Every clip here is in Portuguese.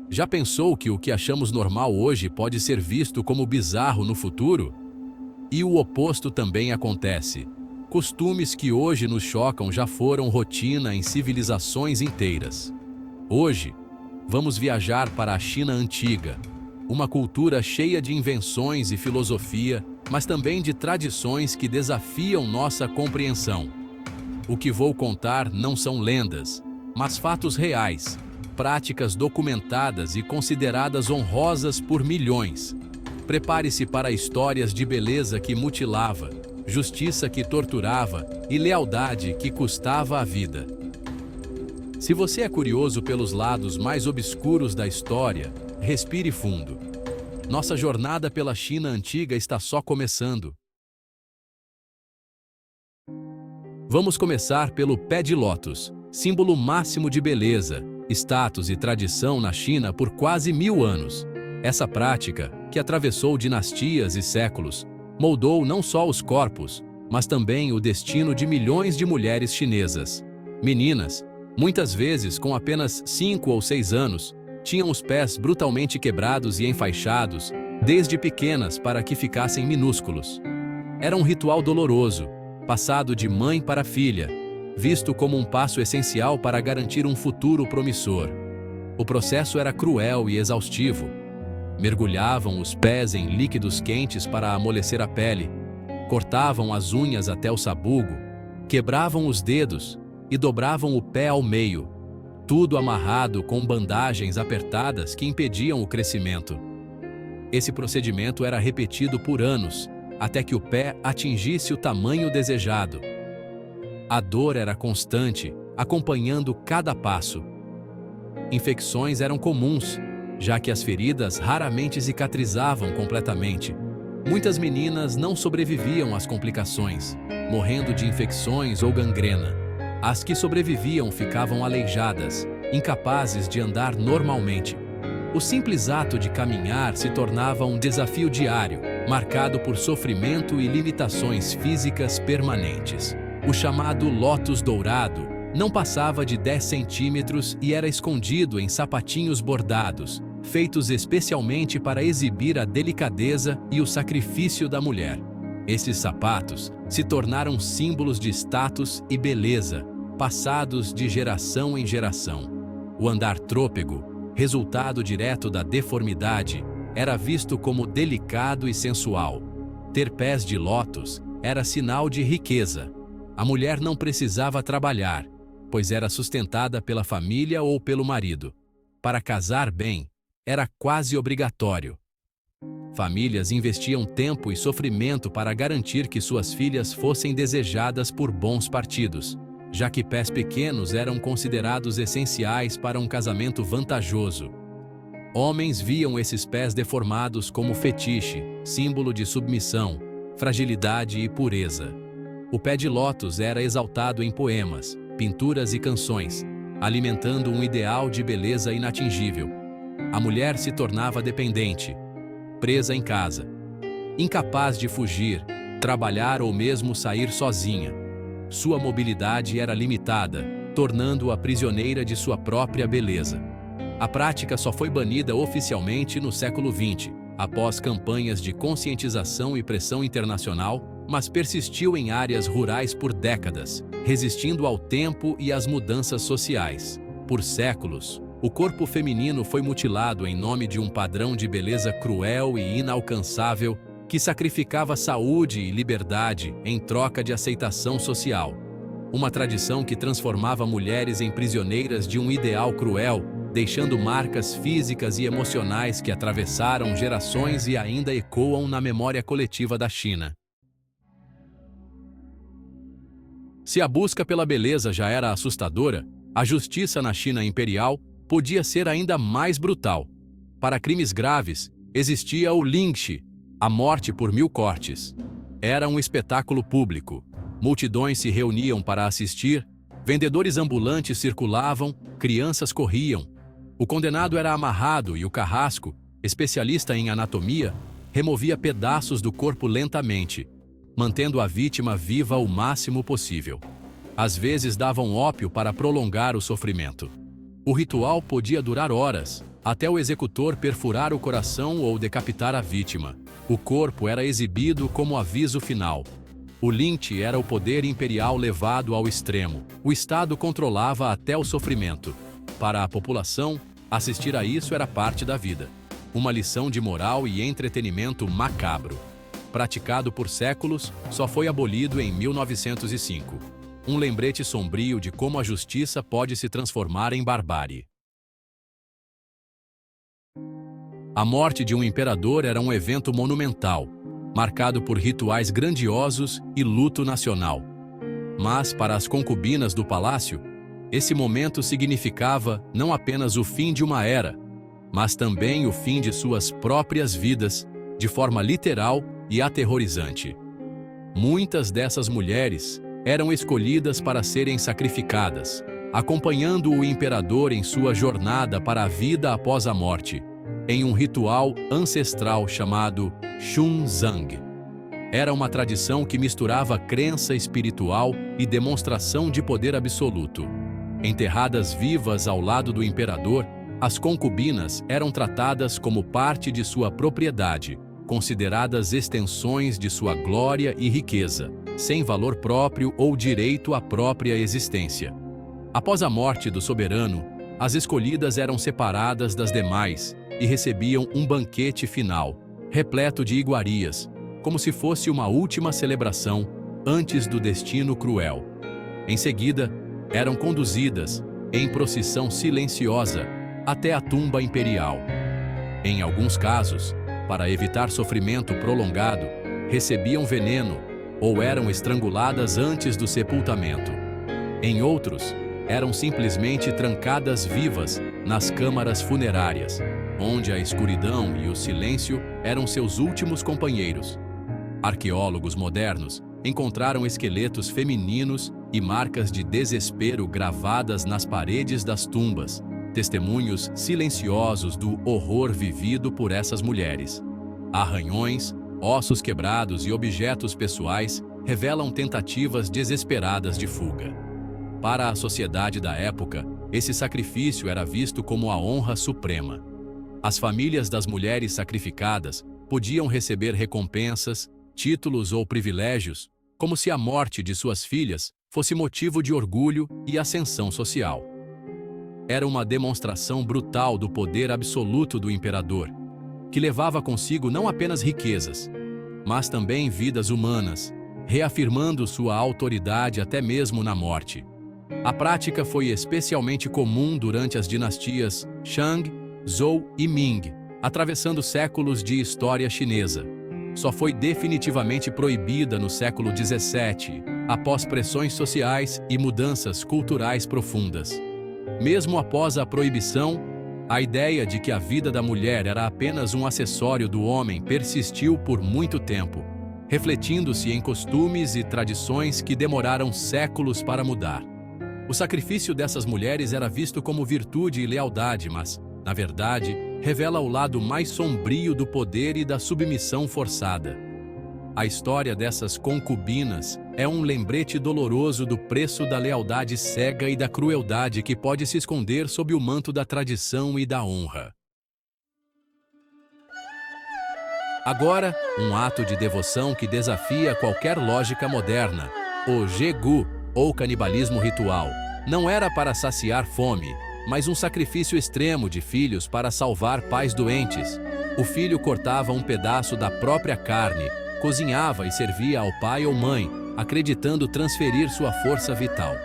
Já pensou que o que achamos normal hoje pode ser visto como bizarro no futuro? E o oposto também acontece. Costumes que hoje nos chocam já foram rotina em civilizações inteiras. Hoje, vamos viajar para a China antiga, uma cultura cheia de invenções e filosofia, mas também de tradições que desafiam nossa compreensão. O que vou contar não são lendas, mas fatos reais, práticas documentadas e consideradas honrosas por milhões. Prepare-se para histórias de beleza que mutilava, justiça que torturava e lealdade que custava a vida. Se você é curioso pelos lados mais obscuros da história, respire fundo. Nossa jornada pela China antiga está só começando. Vamos começar pelo pé de lótus, símbolo máximo de beleza, status e tradição na China por quase 1000 anos. Essa prática, que atravessou dinastias e séculos, moldou não só os corpos, mas também o destino de milhões de mulheres chinesas. Meninas, muitas vezes com apenas 5 ou 6 anos, tinham os pés brutalmente quebrados e enfaixados, desde pequenas para que ficassem minúsculos. Era um ritual doloroso, passado de mãe para filha, visto como um passo essencial para garantir um futuro promissor. O processo era cruel e exaustivo. Mergulhavam os pés em líquidos quentes para amolecer a pele, cortavam as unhas até o sabugo, quebravam os dedos e dobravam o pé ao meio, tudo amarrado com bandagens apertadas que impediam o crescimento. Esse procedimento era repetido por anos, até que o pé atingisse o tamanho desejado. A dor era constante, acompanhando cada passo. Infecções eram comuns, já que as feridas raramente cicatrizavam completamente. Muitas meninas não sobreviviam às complicações, morrendo de infecções ou gangrena. As que sobreviviam ficavam aleijadas, incapazes de andar normalmente. O simples ato de caminhar se tornava um desafio diário, marcado por sofrimento e limitações físicas permanentes. O chamado lótus dourado não passava de 10 centímetros e era escondido em sapatinhos bordados, feitos especialmente para exibir a delicadeza e o sacrifício da mulher. Esses sapatos se tornaram símbolos de status e beleza, passados de geração em geração. O andar trôpego, resultado direto da deformidade, era visto como delicado e sensual. Ter pés de lótus era sinal de riqueza. A mulher não precisava trabalhar, pois era sustentada pela família ou pelo marido. Para casar bem, era quase obrigatório. Famílias investiam tempo e sofrimento para garantir que suas filhas fossem desejadas por bons partidos, já que pés pequenos eram considerados essenciais para um casamento vantajoso. Homens viam esses pés deformados como fetiche, símbolo de submissão, fragilidade e pureza. O pé de lótus era exaltado em poemas, pinturas e canções, alimentando um ideal de beleza inatingível. A mulher se tornava dependente, presa em casa, incapaz de fugir, trabalhar ou mesmo sair sozinha. Sua mobilidade era limitada, tornando-a prisioneira de sua própria beleza. A prática só foi banida oficialmente no século XX, após campanhas de conscientização e pressão internacional, mas persistiu em áreas rurais por décadas, resistindo ao tempo e às mudanças sociais. Por séculos, o corpo feminino foi mutilado em nome de um padrão de beleza cruel e inalcançável que sacrificava saúde e liberdade em troca de aceitação social. Uma tradição que transformava mulheres em prisioneiras de um ideal cruel, deixando marcas físicas e emocionais que atravessaram gerações e ainda ecoam na memória coletiva da China. Se a busca pela beleza já era assustadora, a justiça na China imperial podia ser ainda mais brutal. Para crimes graves, existia o lynch, a morte por 1000 cortes. Era um espetáculo público. Multidões se reuniam para assistir, vendedores ambulantes circulavam, crianças corriam. O condenado era amarrado e o carrasco, especialista em anatomia, removia pedaços do corpo lentamente, mantendo a vítima viva o máximo possível. Às vezes davam ópio para prolongar o sofrimento. O ritual podia durar horas, até o executor perfurar o coração ou decapitar a vítima. O corpo era exibido como aviso final. O lynch era o poder imperial levado ao extremo. O Estado controlava até o sofrimento. Para a população, assistir a isso era parte da vida. Uma lição de moral e entretenimento macabro. Praticado por séculos, só foi abolido em 1905. Um lembrete sombrio de como a justiça pode se transformar em barbárie. A morte de um imperador era um evento monumental, marcado por rituais grandiosos e luto nacional. Mas, para as concubinas do palácio, esse momento significava não apenas o fim de uma era, mas também o fim de suas próprias vidas, de forma literal e aterrorizante. Muitas dessas mulheres eram escolhidas para serem sacrificadas, acompanhando o imperador em sua jornada para a vida após a morte, em um ritual ancestral chamado Xunzang. Era uma tradição que misturava crença espiritual e demonstração de poder absoluto. Enterradas vivas ao lado do imperador, as concubinas eram tratadas como parte de sua propriedade, consideradas extensões de sua glória e riqueza, sem valor próprio ou direito à própria existência. Após a morte do soberano, as escolhidas eram separadas das demais e recebiam um banquete final, repleto de iguarias, como se fosse uma última celebração antes do destino cruel. Em seguida, eram conduzidas, em procissão silenciosa, até a tumba imperial. Em alguns casos, para evitar sofrimento prolongado, recebiam veneno ou eram estranguladas antes do sepultamento. Em outros, eram simplesmente trancadas vivas nas câmaras funerárias, onde a escuridão e o silêncio eram seus últimos companheiros. Arqueólogos modernos encontraram esqueletos femininos e marcas de desespero gravadas nas paredes das tumbas, testemunhos silenciosos do horror vivido por essas mulheres. Arranhões, ossos quebrados e objetos pessoais revelam tentativas desesperadas de fuga. Para a sociedade da época, esse sacrifício era visto como a honra suprema. As famílias das mulheres sacrificadas podiam receber recompensas, títulos ou privilégios, como se a morte de suas filhas fosse motivo de orgulho e ascensão social. Era uma demonstração brutal do poder absoluto do imperador, que levava consigo não apenas riquezas, mas também vidas humanas, reafirmando sua autoridade até mesmo na morte. A prática foi especialmente comum durante as dinastias Shang, Zhou e Ming, atravessando séculos de história chinesa. Só foi definitivamente proibida no século XVII, após pressões sociais e mudanças culturais profundas. Mesmo após a proibição, a ideia de que a vida da mulher era apenas um acessório do homem persistiu por muito tempo, refletindo-se em costumes e tradições que demoraram séculos para mudar. O sacrifício dessas mulheres era visto como virtude e lealdade, mas, na verdade, revela o lado mais sombrio do poder e da submissão forçada. A história dessas concubinas é um lembrete doloroso do preço da lealdade cega e da crueldade que pode se esconder sob o manto da tradição e da honra. Agora, um ato de devoção que desafia qualquer lógica moderna. O Gegu, ou canibalismo ritual, não era para saciar fome, mas um sacrifício extremo de filhos para salvar pais doentes. O filho cortava um pedaço da própria carne, cozinhava e servia ao pai ou mãe, acreditando transferir sua força vital.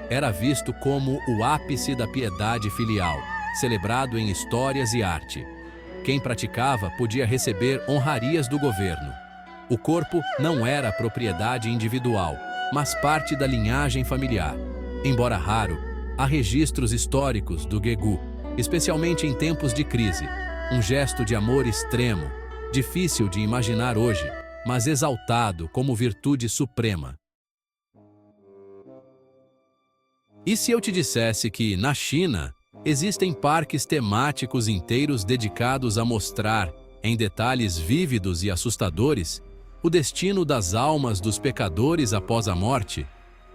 Era visto como o ápice da piedade filial, celebrado em histórias e arte. Quem praticava podia receber honrarias do governo. O corpo não era propriedade individual, mas parte da linhagem familiar. Embora raro, há registros históricos do Gegu, especialmente em tempos de crise. Um gesto de amor extremo, difícil de imaginar hoje, mas exaltado como virtude suprema. E se eu te dissesse que, na China, existem parques temáticos inteiros dedicados a mostrar, em detalhes vívidos e assustadores, o destino das almas dos pecadores após a morte?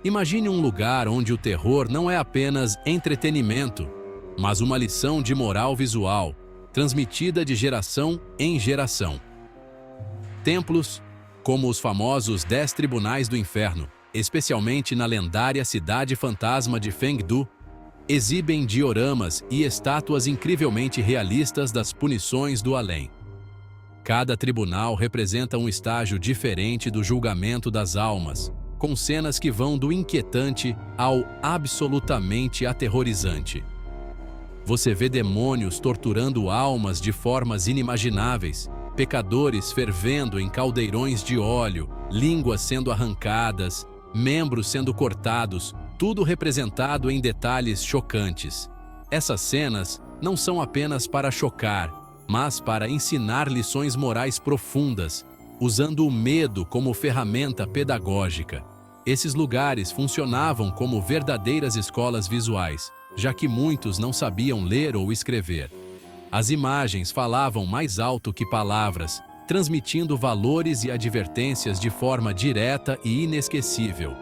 Imagine um lugar onde o terror não é apenas entretenimento, mas uma lição de moral visual, transmitida de geração em geração. Templos, como os famosos 10 Tribunais do Inferno, especialmente na lendária cidade fantasma de Fengdu, exibem dioramas e estátuas incrivelmente realistas das punições do além. Cada tribunal representa um estágio diferente do julgamento das almas, com cenas que vão do inquietante ao absolutamente aterrorizante. Você vê demônios torturando almas de formas inimagináveis, pecadores fervendo em caldeirões de óleo, línguas sendo arrancadas, membros sendo cortados, tudo representado em detalhes chocantes. Essas cenas não são apenas para chocar, mas para ensinar lições morais profundas, usando o medo como ferramenta pedagógica. Esses lugares funcionavam como verdadeiras escolas visuais, já que muitos não sabiam ler ou escrever. As imagens falavam mais alto que palavras, transmitindo valores e advertências de forma direta e inesquecível.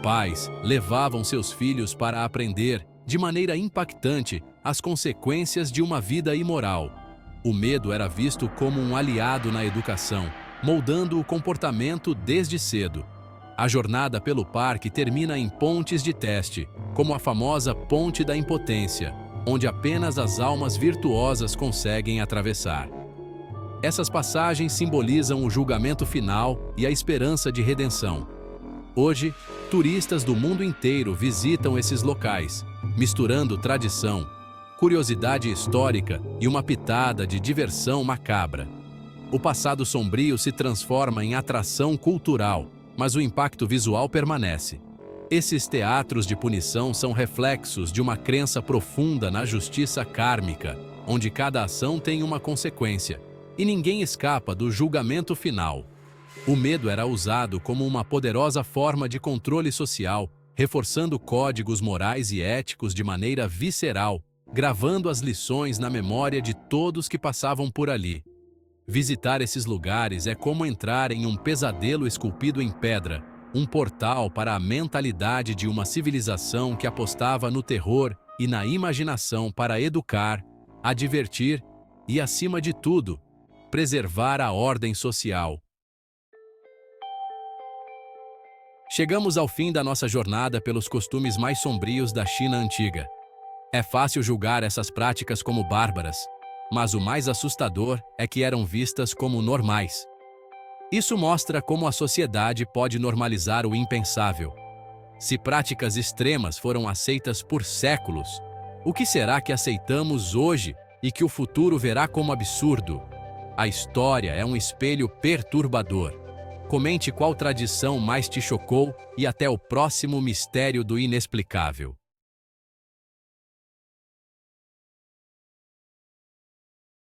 Pais levavam seus filhos para aprender, de maneira impactante, as consequências de uma vida imoral. O medo era visto como um aliado na educação, moldando o comportamento desde cedo. A jornada pelo parque termina em pontes de teste, como a famosa Ponte da Impotência, onde apenas as almas virtuosas conseguem atravessar. Essas passagens simbolizam o julgamento final e a esperança de redenção. Hoje, turistas do mundo inteiro visitam esses locais, misturando tradição, curiosidade histórica e uma pitada de diversão macabra. O passado sombrio se transforma em atração cultural, mas o impacto visual permanece. Esses teatros de punição são reflexos de uma crença profunda na justiça kármica, onde cada ação tem uma consequência, e ninguém escapa do julgamento final. O medo era usado como uma poderosa forma de controle social, reforçando códigos morais e éticos de maneira visceral, gravando as lições na memória de todos que passavam por ali. Visitar esses lugares é como entrar em um pesadelo esculpido em pedra, um portal para a mentalidade de uma civilização que apostava no terror e na imaginação para educar, advertir e, acima de tudo, preservar a ordem social. Chegamos ao fim da nossa jornada pelos costumes mais sombrios da China antiga. É fácil julgar essas práticas como bárbaras, mas o mais assustador é que eram vistas como normais. Isso mostra como a sociedade pode normalizar o impensável. Se práticas extremas foram aceitas por séculos, o que será que aceitamos hoje e que o futuro verá como absurdo? A história é um espelho perturbador. Comente qual tradição mais te chocou e até o próximo mistério do inexplicável.